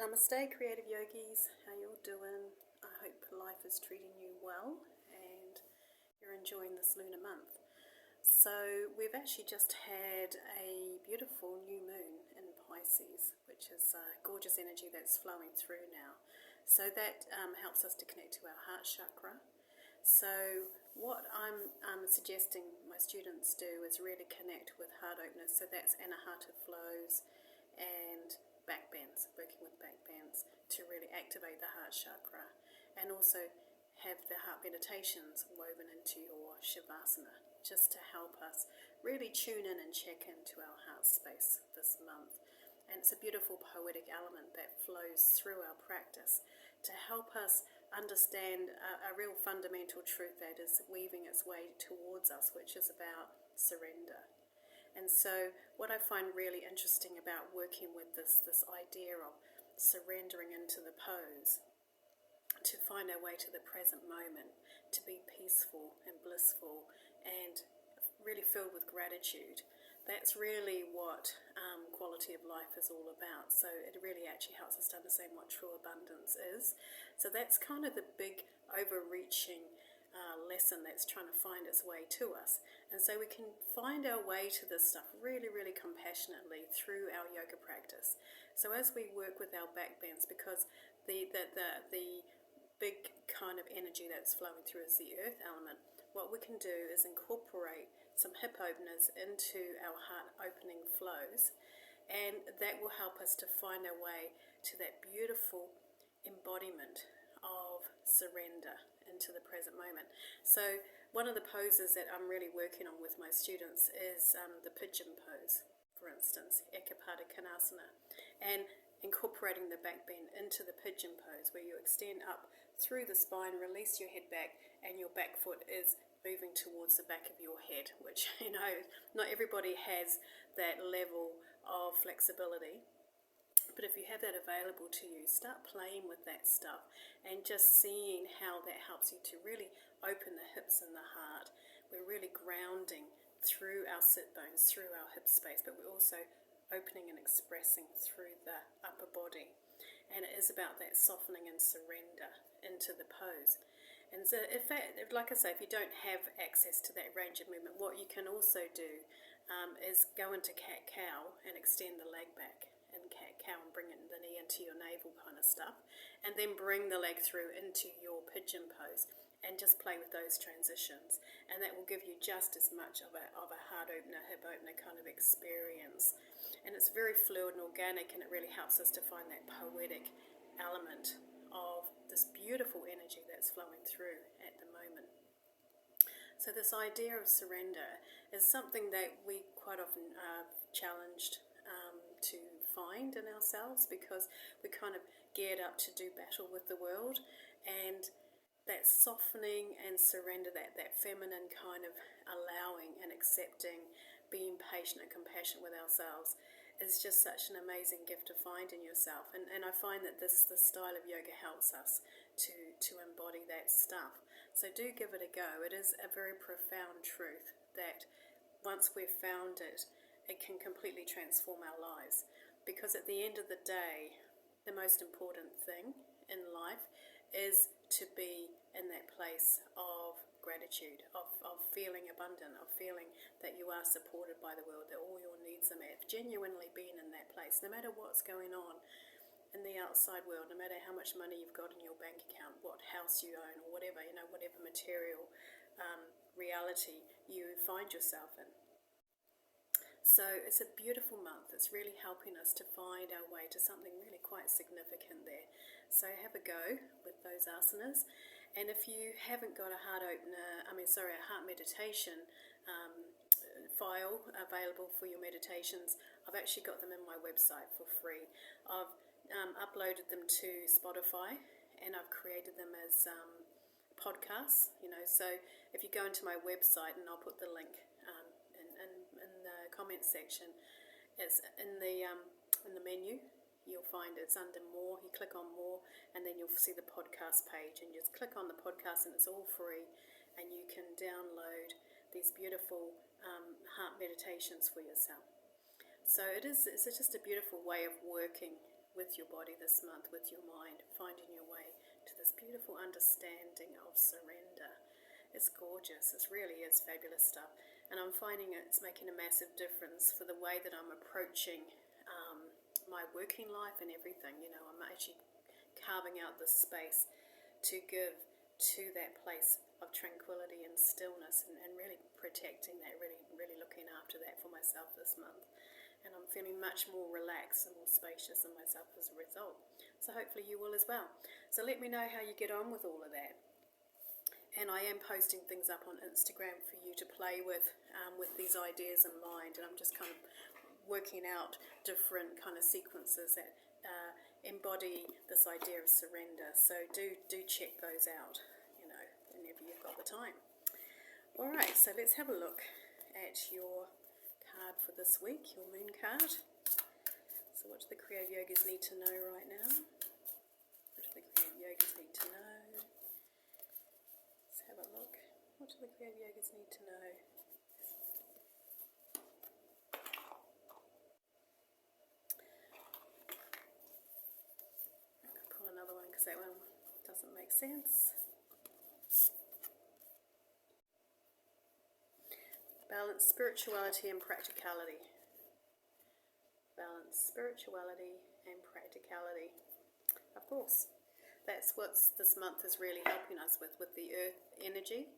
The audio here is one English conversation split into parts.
Namaste, creative yogis. How you all doing? I hope life is treating you well and you're enjoying this lunar month. So we've actually just had a beautiful new moon in Pisces, which is gorgeous energy that's flowing through now. So that helps us to connect to our heart chakra. So what I'm suggesting my students do is really connect with heart openers. So that's Anahata flows and back bends, working with back bends to really activate the heart chakra, and also have the heart meditations woven into your Shavasana just to help us really tune in and check into our heart space this month. And it's a beautiful poetic element that flows through our practice to help us understand a real fundamental truth that is weaving its way towards us, which is about surrender. And so what I find really interesting about working with this idea of surrendering into the pose, to find our way to the present moment, to be peaceful and blissful and really filled with gratitude, that's really what quality of life is all about. So it really actually helps us to understand what true abundance is. So that's kind of the big overreaching lesson that's trying to find its way to us. And so we can find our way to this stuff really, really compassionately through our yoga practice. So as we work with our back bends, because the big kind of energy that's flowing through is the earth element, what we can do is incorporate some hip openers into our heart opening flows, and that will help us to find our way to that beautiful embodiment of surrender into the present moment. So one of the poses that I'm really working on with my students is the pigeon pose, for instance, Ekapada Konasana, and incorporating the back bend into the pigeon pose, where you extend up through the spine, release your head back, and your back foot is moving towards the back of your head, which, not everybody has that level of flexibility. But if you have that available to you, start playing with that stuff and just seeing how that helps you to really open the hips and the heart. We're really grounding through our sit bones, through our hip space, but we're also opening and expressing through the upper body. And it is about that softening and surrender into the pose. And so, if like I say, if you don't have access to that range of movement, what you can also do is go into cat-cow and extend the leg back, and cat-cow and bring the knee into your navel kind of stuff, and then bring the leg through into your pigeon pose, and just play with those transitions, and that will give you just as much of a heart opener, hip opener kind of experience. And it's very fluid and organic, and it really helps us to find that poetic element of this beautiful energy that's flowing through at the moment. So this idea of surrender is something that we quite often are challenged to find in ourselves, because we're kind of geared up to do battle with the world, and that softening and surrender, that feminine kind of allowing and accepting, being patient and compassionate with ourselves, is just such an amazing gift to find in yourself. And I find that this style of yoga helps us to embody that stuff. So do give it a go. It is a very profound truth that once we've found it, it can completely transform our lives. Because at the end of the day, the most important thing in life is to be in that place of gratitude, of feeling abundant, of feeling that you are supported by the world, that all your needs are met, genuinely being in that place, no matter what's going on in the outside world, no matter how much money you've got in your bank account, what house you own, or whatever, whatever material reality you find yourself in. So it's a beautiful month. It's really helping us to find our way to something really quite significant there. So have a go with those asanas. And if you haven't got a heart meditation file available for your meditations, I've actually got them in my website for free. I've uploaded them to Spotify, and I've created them as podcasts. So if you go into my website, and I'll put the link in the comments section, it's in the menu. You'll find it's under more. You click on more, and then you'll see the podcast page, and you just click on the podcast, and it's all free, and you can download these beautiful heart meditations for yourself. So it's just a beautiful way of working with your body this month, with your mind, finding your way to this beautiful understanding of surrender. It's gorgeous. It really is fabulous stuff. And I'm finding it's making a massive difference for the way that I'm approaching my working life and everything. You know, I'm actually carving out this space to give to that place of tranquility and stillness, and really protecting that, really looking after that for myself this month. And I'm feeling much more relaxed and more spacious in myself as a result. So hopefully you will as well. So let me know how you get on with all of that. And I am posting things up on Instagram for you to play with these ideas in mind. And I'm just kind of working out different kind of sequences that embody this idea of surrender. So do check those out, you know, whenever you've got the time. All right, so let's have a look at your card for this week, your moon card. So what do the Creative Yogis need to know right now? What do the Creative Yogis need to know? Let's have a look. What do the Creative Yogis need to know? I'll pull another one because that one doesn't make sense. Balance spirituality and practicality. Balance spirituality and practicality. Of course, that's what this month is really helping us with the earth energy.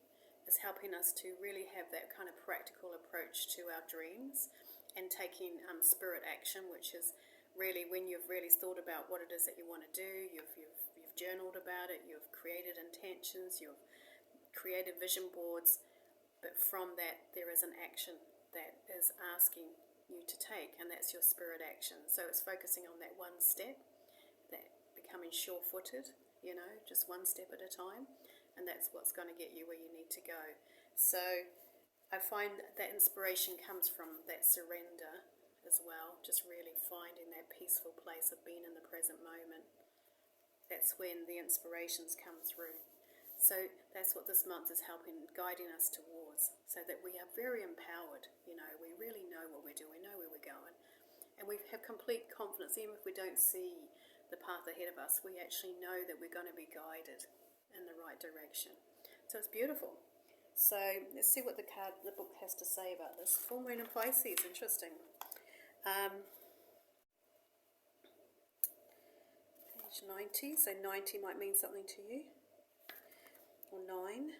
It's helping us to really have that kind of practical approach to our dreams and taking spirit action, which is really when you've really thought about what it is that you want to do, you've journaled about it, you've created intentions, you've created vision boards. But from that, there is an action that is asking you to take, and that's your spirit action. So it's focusing on that one step, that becoming sure-footed, you know, just one step at a time, and that's what's going to get you where you need to go. So I find that inspiration comes from that surrender as well, just really finding that peaceful place of being in the present moment. That's when the inspirations come through. So that's what this month is helping, guiding us towards, so that we are very empowered. You know, we really know what we're doing, we know where we're going, and we have complete confidence. Even if we don't see the path ahead of us, we actually know that we're going to be guided in the right direction. So it's beautiful. So let's see what the book has to say about this. Full moon in Pisces, interesting. Page 90. So 90 might mean something to you. Or 9.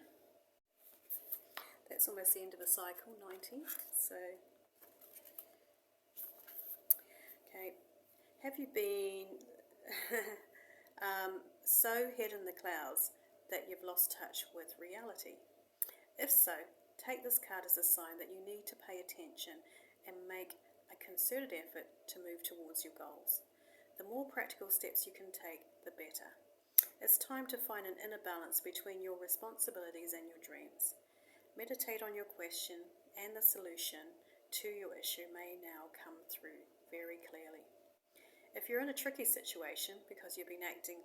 That's almost the end of a cycle, 90. So, okay. Have you been so hid in the clouds that you've lost touch with reality? If so, take this card as a sign that you need to pay attention and make a concerted effort to move towards your goals. The more practical steps you can take, the better. It's time to find an inner balance between your responsibilities and your dreams. Meditate on your question, and the solution to your issue may now come through very clearly. If you're in a tricky situation because you've been acting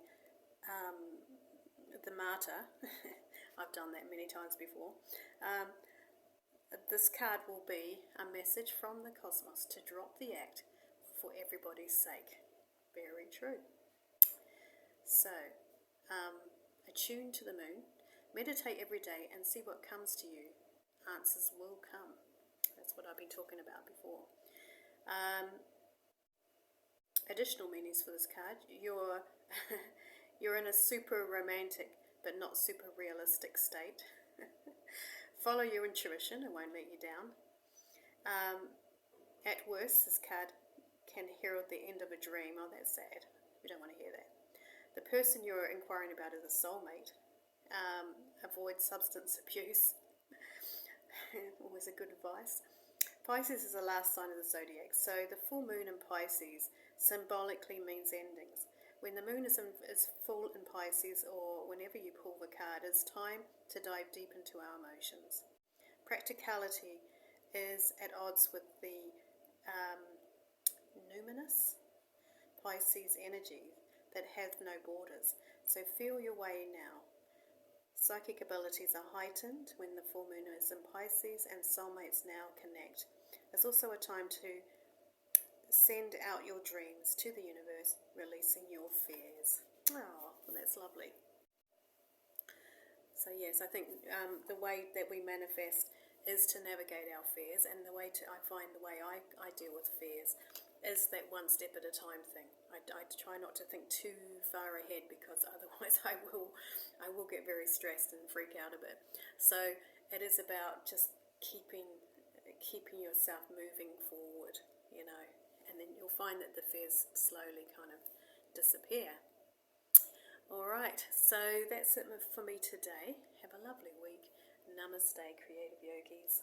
the martyr, I've done that many times before, this card will be a message from the cosmos to drop the act for everybody's sake. Very true. So, attune to the moon, meditate every day and see what comes to you. Answers will come. That's what I've been talking about before. Additional meanings for this card. You're in a super romantic but not super realistic state. Follow your intuition, it won't let you down. At worst, this card can herald the end of a dream. Oh, that's sad. We don't want to hear that. The person you're inquiring about is a soulmate. Avoid substance abuse. Always a good advice. Pisces is the last sign of the zodiac, so the full moon in Pisces symbolically means endings. When the moon is full in Pisces, or whenever you pull the card, it's time to dive deep into our emotions. Practicality is at odds with the numinous Pisces energy that have no borders. So feel your way now. Psychic abilities are heightened when the full moon is in Pisces, and soulmates now connect. There's also a time to send out your dreams to the universe releasing your fears. Oh, well, that's lovely. So yes, I think the way that we manifest is to navigate our fears, and the way I find the way I deal with fears is that one step at a time thing. I try not to think too far ahead, because otherwise I will get very stressed and freak out a bit. So it is about just keeping yourself moving forward, and then you'll find that the fears slowly kind of disappear. Alright, so that's it for me today. Have a lovely week. Namaste, Creative Yogis.